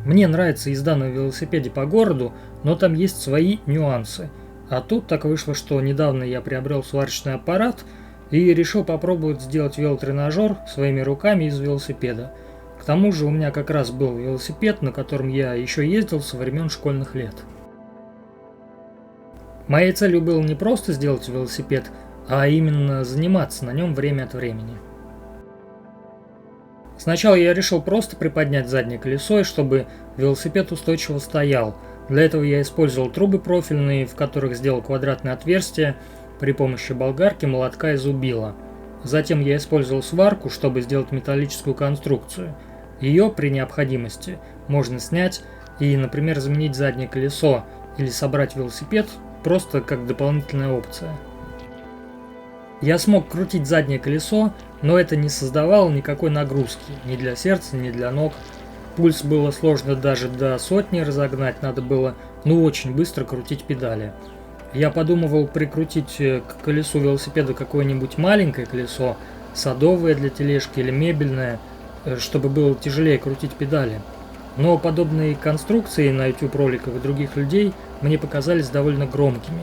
Мне нравится езда на велосипеде по городу, но там есть свои нюансы. А тут так вышло, что недавно я приобрел сварочный аппарат и решил попробовать сделать велотренажер своими руками из велосипеда. К тому же у меня как раз был велосипед, на котором я еще ездил со времен школьных лет. Моей целью было не просто сделать велосипед, а именно заниматься на нем время от времени. Сначала я решил просто приподнять заднее колесо, чтобы велосипед устойчиво стоял. Для этого я использовал трубы профильные, в которых сделал квадратное отверстие при помощи болгарки, молотка и зубила. Затем я использовал сварку, чтобы сделать металлическую конструкцию. Ее при необходимости можно снять и, например, заменить заднее колесо или собрать велосипед просто как дополнительная опция. Я смог крутить заднее колесо, но это не создавало никакой нагрузки ни для сердца, ни для ног. Пульс было сложно даже до 100 разогнать, надо было очень быстро крутить педали. Я подумывал прикрутить к колесу велосипеда какое-нибудь маленькое колесо, садовое для тележки или мебельное, чтобы было тяжелее крутить педали. Но подобные конструкции на YouTube роликах и других людей мне показались довольно громкими.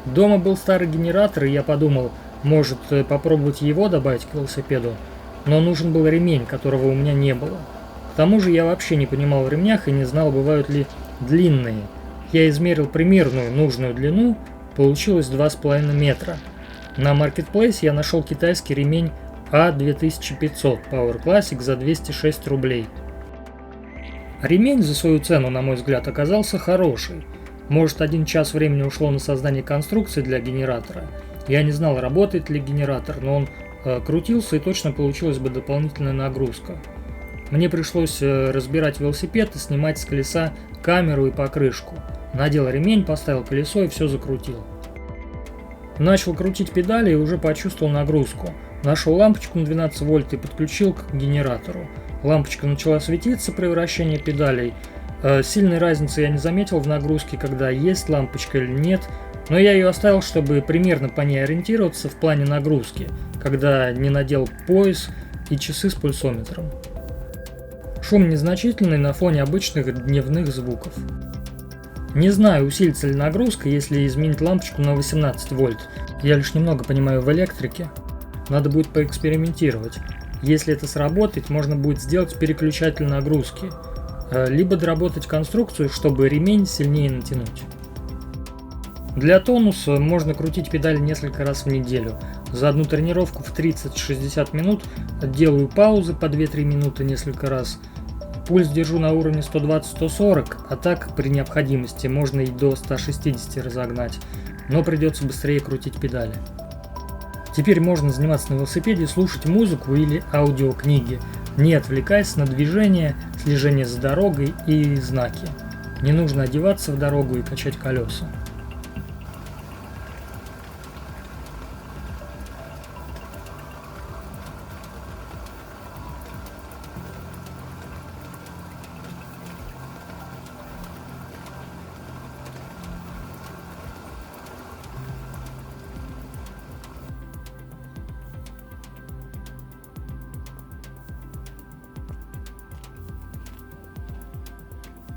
Дома был старый генератор, и я подумал, может попробовать его добавить к велосипеду, но нужен был ремень, которого у меня не было. К тому же я вообще не понимал в ремнях и не знал, бывают ли длинные. Я измерил примерную нужную длину, получилось 2,5 метра. На Marketplace я нашел китайский ремень A2500 Power Classic за 206 рублей. Ремень за свою цену, на мой взгляд, оказался хороший. Может, 1 час времени ушло на создание конструкции для генератора. Я не знал, работает ли генератор, но он крутился, и точно получилась бы дополнительная нагрузка. Мне пришлось разбирать велосипед и снимать с колеса камеру и покрышку. Надел ремень, поставил колесо и все закрутил. Начал крутить педали и уже почувствовал нагрузку. Нашел лампочку на 12 вольт и подключил к генератору. Лампочка начала светиться при вращении педалей. Сильной разницы я не заметил в нагрузке, когда есть лампочка или нет, но я ее оставил, чтобы примерно по ней ориентироваться в плане нагрузки, когда не надел пояс и часы с пульсометром. Шум незначительный на фоне обычных дневных звуков. Не знаю, усилится ли нагрузка, если изменить лампочку на 18 вольт. Я лишь немного понимаю в электрике. Надо будет поэкспериментировать. Если это сработает, можно будет сделать переключатель нагрузки, либо доработать конструкцию, чтобы ремень сильнее натянуть. Для тонуса можно крутить педали несколько раз в неделю. За одну тренировку в 30-60 минут делаю паузы по 2-3 минуты несколько раз. Пульс держу на уровне 120-140, а так при необходимости можно и до 160 разогнать, но придется быстрее крутить педали. Теперь можно заниматься на велосипеде, слушать музыку или аудиокниги, не отвлекаясь на движение, слежение за дорогой и знаки. Не нужно одеваться в дорогу и качать колеса.